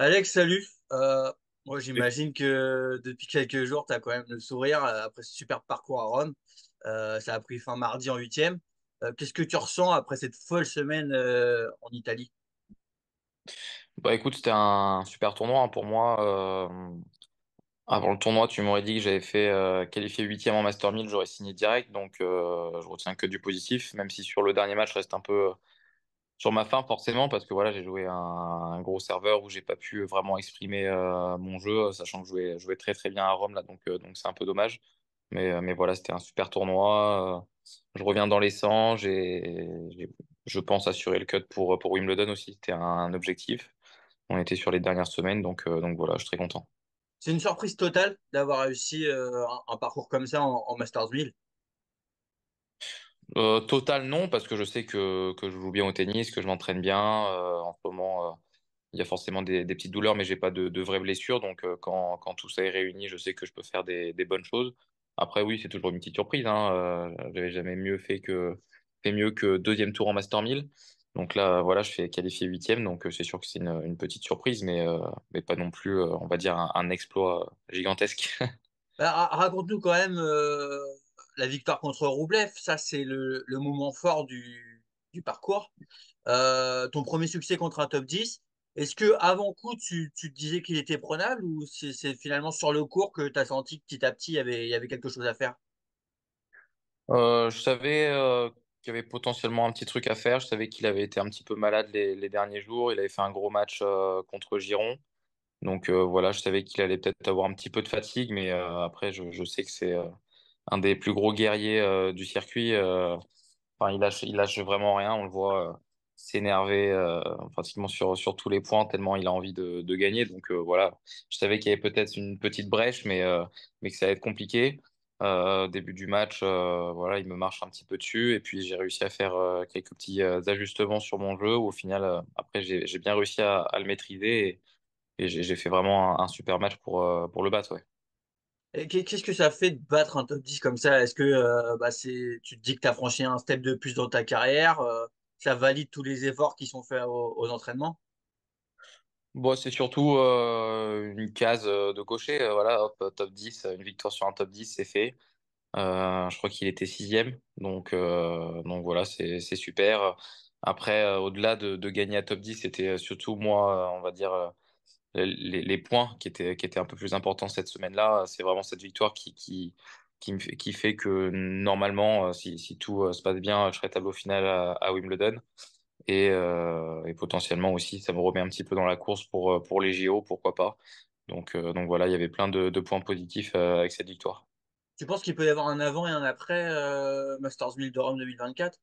Alex, salut. Moi, j'imagine que depuis quelques jours, tu as quand même le sourire après ce super parcours à Rome. Ça a pris fin mardi en huitième. Qu'est-ce que tu ressens après cette folle semaine en Italie? Bah écoute, c'était un super tournoi hein, pour moi. Avant le tournoi, tu m'aurais dit que j'avais fait qualifié huitième en Master 1000, j'aurais signé direct, donc je retiens que du positif, même si sur le dernier match, je reste un peu sur ma faim forcément, parce que voilà, j'ai joué un gros serveur où j'ai pas pu vraiment exprimer mon jeu, sachant que je jouais très très bien à Rome là, donc c'est un peu dommage. Mais voilà, c'était un super tournoi. Je reviens dans les 100, je pense assurer le cut pour Wimbledon aussi, c'était un objectif. On était sur les dernières semaines, donc voilà, je suis très content. C'est une surprise totale d'avoir réussi un parcours comme ça en Masters 1000. Total non, parce que je sais que je joue bien au tennis, que je m'entraîne bien. En ce moment, il y a forcément des petites douleurs, mais j'ai pas de vraies blessures. Donc quand tout ça est réuni, je sais que je peux faire des bonnes choses. Après, oui, c'est toujours une petite surprise, hein. J'avais jamais fait mieux que deuxième tour en Master 1000. Donc là, voilà, je fais qualifié huitième, donc c'est sûr que c'est une petite surprise, mais pas non plus, on va dire, un exploit gigantesque. Bah, raconte-nous quand même la victoire contre Roublev. Ça, c'est le moment fort du parcours. Ton premier succès contre un top 10. Est-ce que avant coup, tu te disais qu'il était prenable ou c'est finalement sur le cours que tu as senti que petit à petit, il y avait quelque chose à faire? Je savais qu'il y avait potentiellement un petit truc à faire. Je savais qu'il avait été un petit peu malade les derniers jours. Il avait fait un gros match contre Giron. Donc voilà, je savais qu'il allait peut-être avoir un petit peu de fatigue, mais après, je sais que c'est un des plus gros guerriers du circuit. Enfin, il lâche vraiment rien. On le voit s'énerver pratiquement sur tous les points, tellement il a envie de gagner. Donc voilà, je savais qu'il y avait peut-être une petite brèche, mais que ça allait être compliqué. Début du match, voilà, il me marche un petit peu dessus. Et puis j'ai réussi à faire quelques petits ajustements sur mon jeu. Où, au final, après, j'ai bien réussi à le maîtriser. Et j'ai fait vraiment un super match pour le battre, ouais. Et qu'est-ce que ça fait de battre un top 10 comme ça? Est-ce que tu te dis que tu as franchi un step de plus dans ta carrière? Ça valide tous les efforts qui sont faits aux entraînements? Bon, c'est surtout une case de cocher. Voilà, hop, top 10, une victoire sur un top 10, c'est fait. Je crois qu'il était sixième. Donc voilà, c'est super. Après, au-delà de gagner à top 10, c'était surtout moi, on va dire, les points qui étaient un peu plus importants cette semaine-là. C'est vraiment cette victoire qui fait que normalement, si tout se passe bien, je serai tableau final à Wimbledon. Et potentiellement aussi, ça me remet un petit peu dans la course pour les JO, pourquoi pas. Donc voilà, il y avait plein de points positifs avec cette victoire. Tu penses qu'il peut y avoir un avant et un après Masters 1000 de Rome 2024?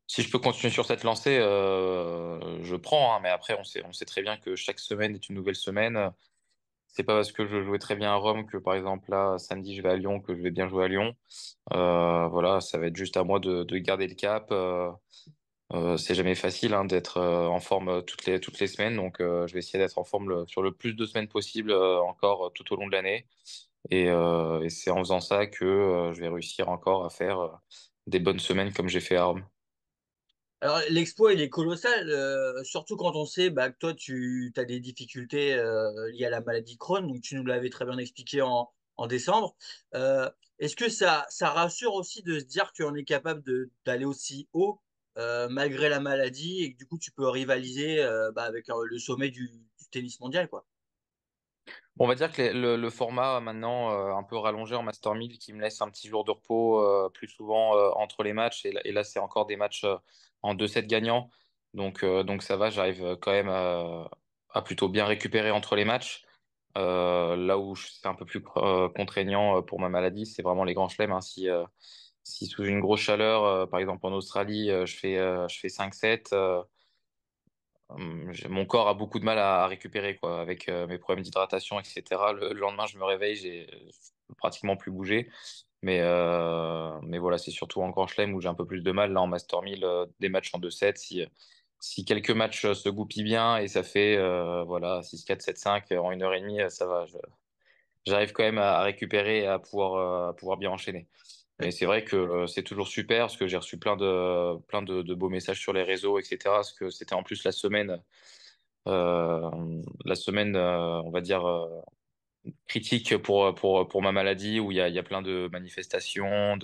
Si je peux continuer sur cette lancée, je prends, hein, mais après, on sait très bien que chaque semaine est une nouvelle semaine. C'est pas parce que je jouais très bien à Rome que, par exemple, là, samedi, je vais à Lyon, que je vais bien jouer à Lyon. Voilà, ça va être juste à moi de garder le cap. C'est jamais facile hein, d'être en forme toutes les semaines, donc je vais essayer d'être en forme sur le plus de semaines possible encore tout au long de l'année. Et c'est en faisant ça que je vais réussir encore à faire des bonnes semaines comme j'ai fait à Rome. Alors, l'exploit, il est colossal, surtout quand on sait que toi, tu as des difficultés liées à la maladie Crohn, donc tu nous l'avais très bien expliqué en décembre. Euh, Est-ce que ça rassure aussi de se dire qu'on est capable d'aller aussi haut malgré la maladie et que du coup, tu peux rivaliser avec le sommet du tennis mondial, quoi. Bon, on va dire que le format maintenant un peu rallongé en Master 1000 qui me laisse un petit jour de repos plus souvent entre les matchs. Et là, c'est encore des matchs en 2-7 gagnants. Donc ça va, j'arrive quand même à plutôt bien récupérer entre les matchs. Là où c'est un peu plus contraignant pour ma maladie, c'est vraiment les grands chelems, hein. Si sous une grosse chaleur, par exemple en Australie, je fais 5-7, mon corps a beaucoup de mal à récupérer, quoi, avec mes problèmes d'hydratation, etc. Le lendemain, je me réveille, je peux pratiquement plus bouger. Mais voilà, c'est surtout en Grand Chelem où j'ai un peu plus de mal. Là, en Master 1000, des matchs en 2-7, si quelques matchs se goupillent bien et ça fait voilà, 6-4, 7-5 en une heure et demie, ça va. J'arrive quand même à récupérer et à pouvoir bien enchaîner. Mais c'est vrai que c'est toujours super parce que j'ai reçu plein de beaux messages sur les réseaux, etc. Parce que c'était en plus la semaine la semaine, on va dire, critique pour ma maladie, où il y a plein de manifestations,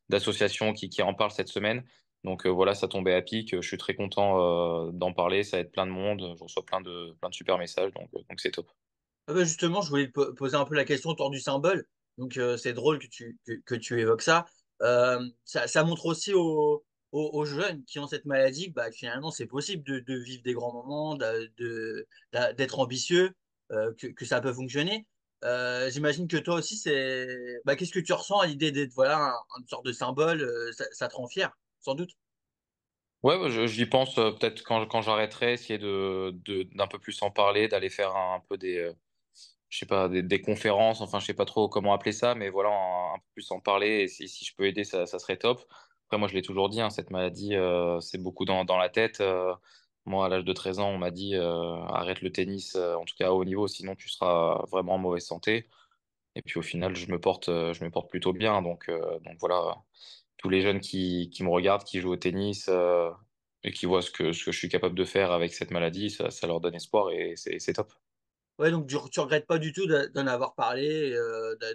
d'associations qui en parlent cette semaine. Donc voilà, ça tombait à pic. Je suis très content d'en parler. Ça aide plein de monde. Je reçois plein de super messages. Donc c'est top. Ah bah justement, je voulais te poser un peu la question autour du symbole. Donc, c'est drôle que tu évoques ça. Ça montre aussi aux jeunes qui ont cette maladie que bah, finalement, c'est possible de vivre des grands moments, d'être ambitieux, que ça peut fonctionner. J'imagine que toi aussi, qu'est-ce que tu ressens à l'idée d'être voilà, une sorte de symbole, ça te rend fier, sans doute. Ouais, ouais, j'y pense peut-être quand j'arrêterai, essayer d'un peu plus en parler, d'aller faire un peu je sais pas, des conférences, enfin, je sais pas trop comment appeler ça, mais voilà, un peu plus en parler. Et si je peux aider, ça serait top. Après, moi, je l'ai toujours dit, hein, cette maladie, c'est beaucoup dans la tête. Moi, à l'âge de 13 ans, on m'a dit arrête le tennis, en tout cas à haut niveau, sinon tu seras vraiment en mauvaise santé. Et puis au final, je me porte plutôt bien. Donc voilà, tous les jeunes qui me regardent, qui jouent au tennis et qui voient ce que je suis capable de faire avec cette maladie, ça leur donne espoir et c'est top. Ouais, donc tu regrettes pas du tout d'en avoir parlé,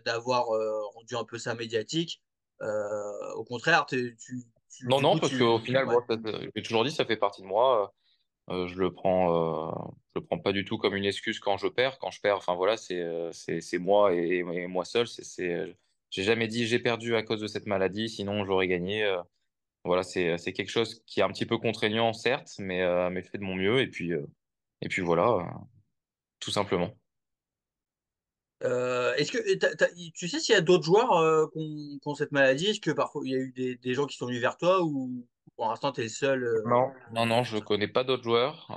d'avoir rendu un peu ça médiatique. Au contraire, Non, du non, coup, parce qu'au final, ouais. moi, j'ai toujours dit, ça fait partie de moi. Je le prends pas du tout comme une excuse quand je perds. Quand je perds, enfin voilà, c'est moi et moi seul. J'ai jamais dit j'ai perdu à cause de cette maladie, sinon j'aurais gagné. Voilà, c'est quelque chose qui est un petit peu contraignant, certes, mais je fais de mon mieux et puis voilà, tout simplement. Est-ce que tu sais s'il y a d'autres joueurs qui ont cette maladie? Est-ce que parfois il y a eu des gens qui sont venus vers toi ou pour l'instant tu es le seul Non, non, non, je connais pas d'autres joueurs.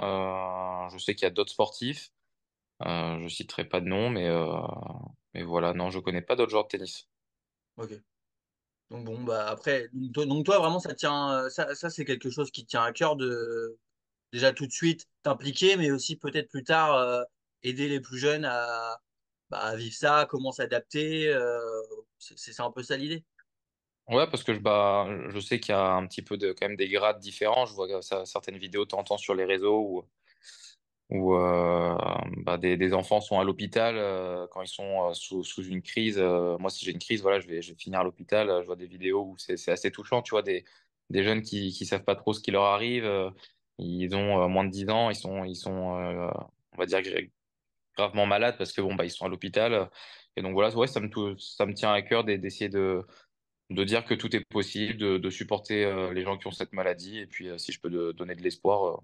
Je sais qu'il y a d'autres sportifs. Je citerai pas de nom, mais voilà, non, je connais pas d'autres joueurs de tennis. Ok. Donc bon, bah après, donc toi, vraiment ça tient, ça c'est quelque chose qui te tient à cœur de déjà tout de suite t'impliquer, mais aussi peut-être plus tard aider les plus jeunes à vivre ça, comment s'adapter. C'est un peu ça l'idée. Ouais, parce que je sais qu'il y a un petit peu quand même des grades différents. Je vois certaines vidéos, t'entends sur les réseaux où des enfants sont à l'hôpital quand ils sont sous une crise. Moi, si j'ai une crise, voilà, je vais finir à l'hôpital. Je vois des vidéos où c'est assez touchant. Tu vois, des jeunes qui savent pas trop ce qui leur arrive. Ils ont moins de 10 ans. Ils sont on va dire, gravement malades parce que bon, bah, ils sont à l'hôpital. Et donc voilà, ouais, ça me tient à cœur d'essayer de dire que tout est possible, de supporter les gens qui ont cette maladie. Et puis, si je peux donner de l'espoir,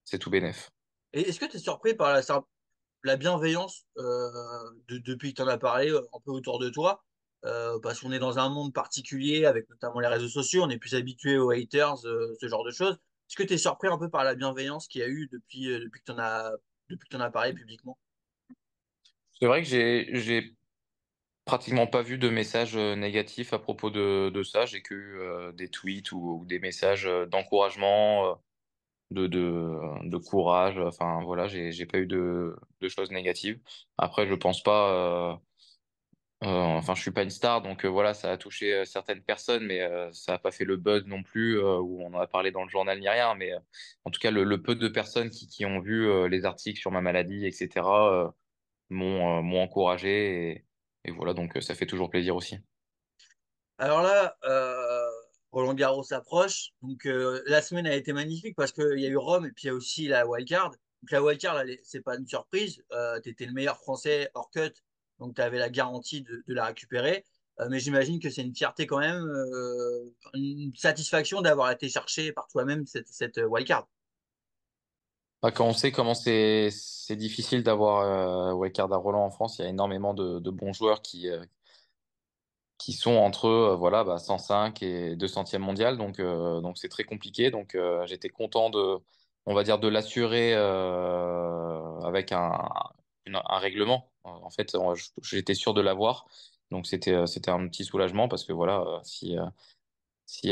c'est tout bénef. Et est-ce que tu es surpris par la bienveillance depuis que tu en as parlé un peu autour de toi? Parce qu'on est dans un monde particulier avec notamment les réseaux sociaux, on est plus habitué aux haters, ce genre de choses. Est-ce que tu es surpris un peu par la bienveillance qu'il y a eu depuis que tu en as parlé publiquement? C'est vrai que j'ai pratiquement pas vu de messages négatifs à propos de ça. J'ai que des tweets ou des messages d'encouragement, de courage. Enfin, voilà, j'ai pas eu de choses négatives. Après, je pense pas. Enfin, je suis pas une star, donc voilà, ça a touché certaines personnes, mais ça a pas fait le buzz non plus, où on en a parlé dans le journal ni rien. Mais en tout cas, le peu de personnes qui ont vu les articles sur ma maladie, etc., m'ont encouragé. Et voilà, donc ça fait toujours plaisir aussi. Alors là, Roland Garros s'approche. Donc la semaine a été magnifique parce qu'il y a eu Rome et puis il y a aussi la wildcard. Donc la wildcard, c'est pas une surprise. Tu étais le meilleur français hors cut, donc tu avais la garantie de la récupérer. Mais j'imagine que c'est une fierté quand même, une satisfaction d'avoir été cherché par toi-même cette wildcard. Bah, quand on sait comment c'est difficile d'avoir Wildcard à Roland en France, il y a énormément de bons joueurs qui sont entre eux, voilà, 105 et 200e mondial, donc c'est très compliqué. Donc j'étais content on va dire, de l'assurer avec un règlement. En fait, j'étais sûr de l'avoir, donc c'était un petit soulagement parce que voilà, si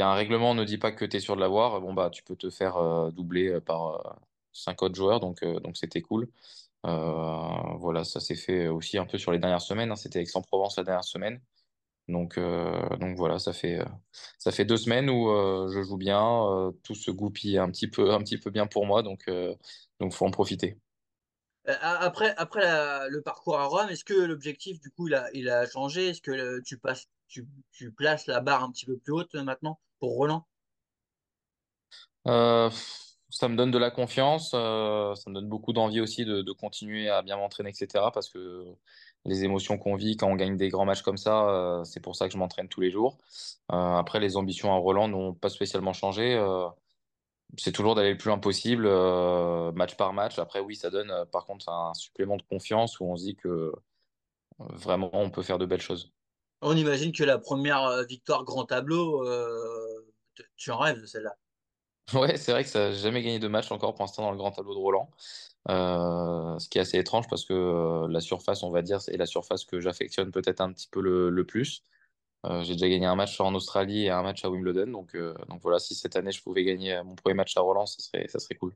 un règlement ne dit pas que tu es sûr de l'avoir, bon bah tu peux te faire doubler par 5 autres joueurs, donc c'était cool. Voilà, ça s'est fait aussi un peu sur les dernières semaines, hein. C'était Aix-en-Provence la dernière semaine. Donc voilà, ça fait 2 semaines où je joue bien, tout se goupille un petit peu bien pour moi, donc faut en profiter. Après le parcours à Rome, est-ce que l'objectif, du coup, il a changé? Est-ce que tu places la barre un petit peu plus haute maintenant pour Roland? Euh, Ça me donne de la confiance, ça me donne beaucoup d'envie aussi de continuer à bien m'entraîner, etc. Parce que les émotions qu'on vit quand on gagne des grands matchs comme ça, c'est pour ça que je m'entraîne tous les jours. Après, les ambitions à Roland n'ont pas spécialement changé. C'est toujours d'aller le plus loin possible, match par match. Après, oui, ça donne par contre un supplément de confiance où on se dit que vraiment on peut faire de belles choses. On imagine que la première victoire grand tableau, tu en rêves de celle-là. Ouais, c'est vrai que ça n'a jamais gagné de match encore pour l'instant dans le grand tableau de Roland. Ce qui est assez étrange parce que la surface, on va dire, c'est la surface que j'affectionne peut-être un petit peu le plus. J'ai déjà gagné un match en Australie et un match à Wimbledon. Donc voilà, si cette année je pouvais gagner mon premier match à Roland, ça serait cool.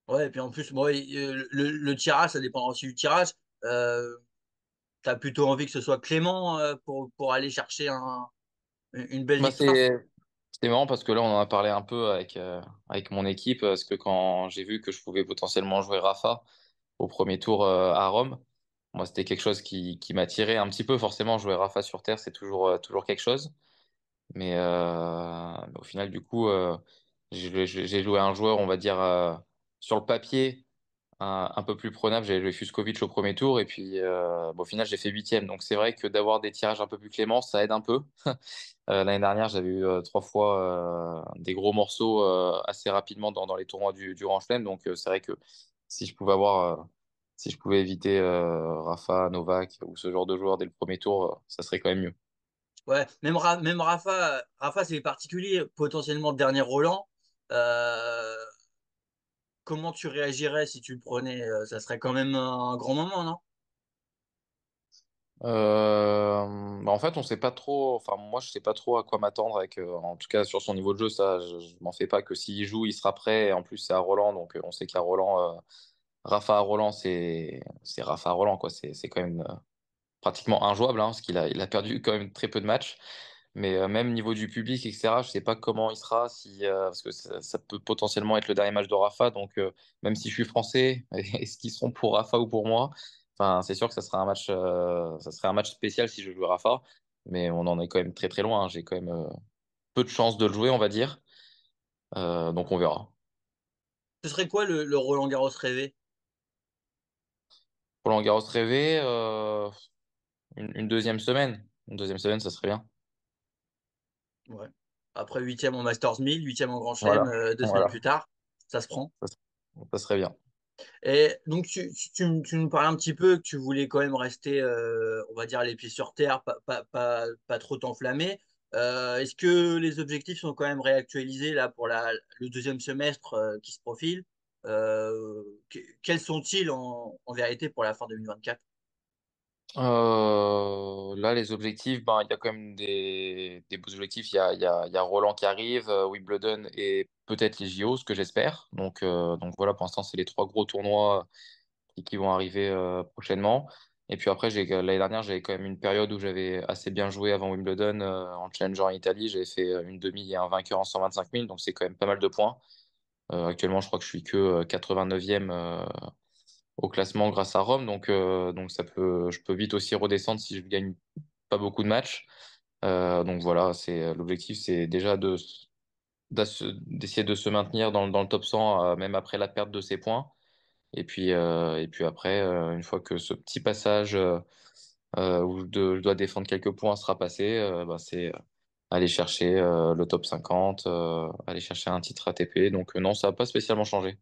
Ouais, et puis en plus, bon, le tirage, ça dépend aussi du tirage. Euh, T'as plutôt envie que ce soit Clément pour aller chercher une belle Bah, victoire. c'est marrant parce que là, on en a parlé un peu avec mon équipe, parce que quand j'ai vu que je pouvais potentiellement jouer Rafa au premier tour à Rome, moi, c'était quelque chose qui m'attirait un petit peu. Forcément, jouer Rafa sur terre, c'est toujours quelque chose. Mais au final, du coup, j'ai joué un joueur, on va dire, sur le papier, un peu plus prenable. J'ai joué Fuskovic au premier tour, et puis au final, j'ai fait huitième. Donc c'est vrai que d'avoir des tirages un peu plus cléments, ça aide un peu. L'année dernière, j'avais eu 3 fois des gros morceaux assez rapidement dans les tournois du Grand Chelem. Donc c'est vrai que si je pouvais si je pouvais éviter Rafa, Novak ou ce genre de joueurs dès le premier tour, ça serait quand même mieux. Ouais, même Rafa c'est particulier, potentiellement dernier Roland. Euh, Comment tu réagirais si tu le prenais? Ça serait quand même un grand moment, non? Bah, en fait, on sait pas trop. Enfin, moi, je sais pas trop à quoi m'attendre avec. En tout cas, sur son niveau de jeu, ça, je m'en fais pas que s'il joue, il sera prêt. Et en plus, c'est à Roland, donc on sait qu'à Roland, Rafa à Roland, c'est Rafa à Roland, quoi. C'est quand même pratiquement injouable, hein, parce il a perdu quand même très peu de matchs. Mais même niveau du public, etc., je sais pas comment il sera, parce que ça peut potentiellement être le dernier match de Rafa. Donc, même si je suis français, est-ce qu'ils seront pour Rafa ou pour moi? Enfin, c'est sûr que ça serait un match spécial si je jouais Rafa. Mais on en est quand même très très loin, hein. J'ai quand même peu de chances de le jouer, on va dire. Donc, on verra. Ce serait quoi le Roland Garros rêvé? Roland Garros rêvé, une deuxième semaine. Une deuxième semaine, ça serait bien. Ouais. Après huitième en Masters 1000, huitième en Grand Chelem, Voilà. 2 semaines Voilà. plus tard, ça se prend. Ça, ça serait bien. Et donc, tu nous parlais un petit peu que tu voulais quand même rester, on va dire, les pieds sur terre, pas trop t'enflammer. Est-ce que les objectifs sont quand même réactualisés là pour le deuxième semestre qui se profile? Quels sont-ils en vérité pour la fin 2024? Là, les objectifs, ben, il y a quand même des beaux objectifs. Il y a Roland qui arrive, Wimbledon et peut-être les JO, ce que j'espère. Donc voilà, pour l'instant, c'est les trois gros tournois qui vont arriver prochainement. Et puis après, l'année dernière, j'avais quand même une période où j'avais assez bien joué avant Wimbledon en Challenger en Italie. J'avais fait une demi et un vainqueur en 125 000, donc c'est quand même pas mal de points. Actuellement, je crois que je suis que 89e au classement grâce à Rome, donc je peux vite aussi redescendre si je gagne pas beaucoup de matchs. Donc voilà, l'objectif, c'est déjà d'essayer de se maintenir dans le top 100, même après la perte de ses points. Et puis après, une fois que ce petit passage où je dois défendre quelques points sera passé, bah, c'est aller chercher le top 50, aller chercher un titre ATP. Donc non, ça n'a pas spécialement changé.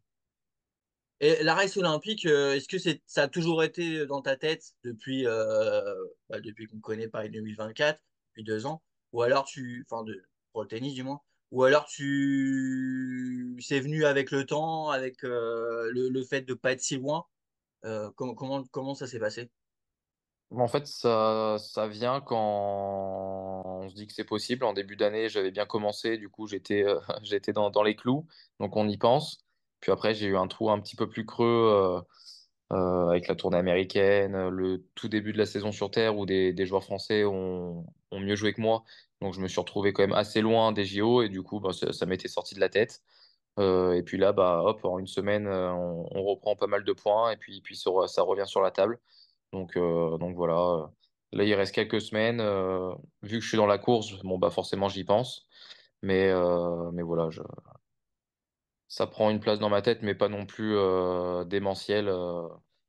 Et la race olympique, est-ce que ça a toujours été dans ta tête depuis qu'on connaît Paris 2024, depuis 2 ans, ou alors pour le tennis du moins, ou alors c'est venu avec le temps, avec le fait de pas être si loin. Comment ça s'est passé? En fait, ça vient quand on se dit que c'est possible. En début d'année, j'avais bien commencé, du coup, j'étais dans les clous, donc on y pense. Puis après, j'ai eu un trou un petit peu plus creux avec la tournée américaine, le tout début de la saison sur Terre où des joueurs français ont mieux joué que moi. Donc je me suis retrouvé quand même assez loin des JO et du coup bah, ça m'était sorti de la tête. Et puis là, bah, hop, en une semaine, on reprend pas mal de points et puis ça revient sur la table. Donc voilà. Là, il reste quelques semaines. Vu que je suis dans la course, bon, bah, forcément, j'y pense. Mais voilà, ça prend une place dans ma tête, mais pas non plus démentiel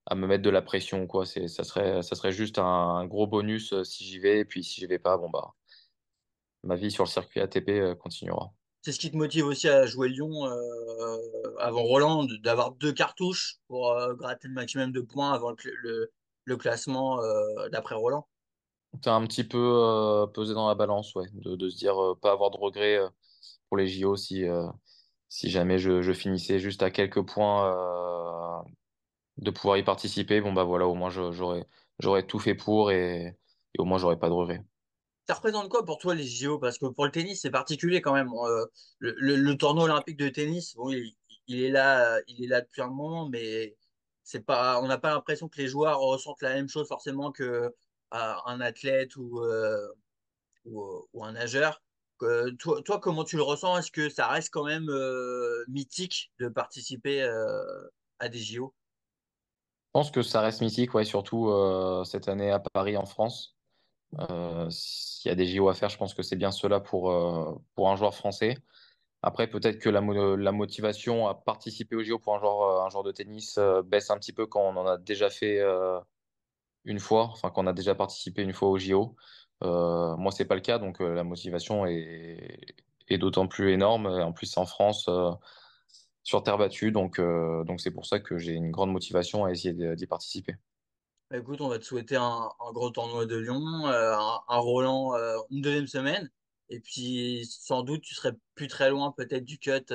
à me mettre de la pression, quoi. Ça serait juste un gros bonus si j'y vais. Et puis si j'y vais pas, bon, bah, ma vie sur le circuit ATP continuera. C'est ce qui te motive aussi à jouer Lyon avant Roland, d'avoir deux cartouches pour gratter le maximum de points avant le classement d'après Roland. T'as un petit peu pesé dans la balance, ouais, de se dire pas avoir de regrets pour les JO si jamais je finissais juste à quelques points de pouvoir y participer. Bon, bah voilà, au moins j'aurais tout fait pour et au moins j'aurais pas de regrets. Ça représente quoi pour toi les JO? Parce que pour le tennis, c'est particulier quand même. Le tournoi olympique de tennis, bon, il est là depuis un moment, mais c'est pas, on n'a pas l'impression que les joueurs ressentent la même chose forcément que un athlète ou un nageur. Toi, comment tu le ressens? Est-ce que ça reste quand même mythique de participer à des JO? Je pense que ça reste mythique, ouais, surtout cette année à Paris en France. S'il y a des JO à faire, je pense que c'est bien cela pour un joueur français. Après, peut-être que la motivation à participer aux JO pour un joueur de tennis baisse un petit peu quand on en a déjà fait une fois, enfin qu'on a déjà participé une fois aux JO. Moi, c'est pas le cas, donc la motivation est d'autant plus énorme. En plus, c'est en France, sur terre battue, donc c'est pour ça que j'ai une grande motivation à essayer d'y participer. Bah, écoute, on va te souhaiter un gros tournoi de Lyon, un Roland une deuxième semaine. Et puis, sans doute, tu serais plus très loin peut-être du cut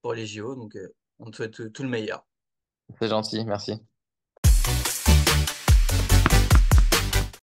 pour les JO. Donc, on te souhaite tout le meilleur. C'est gentil, merci.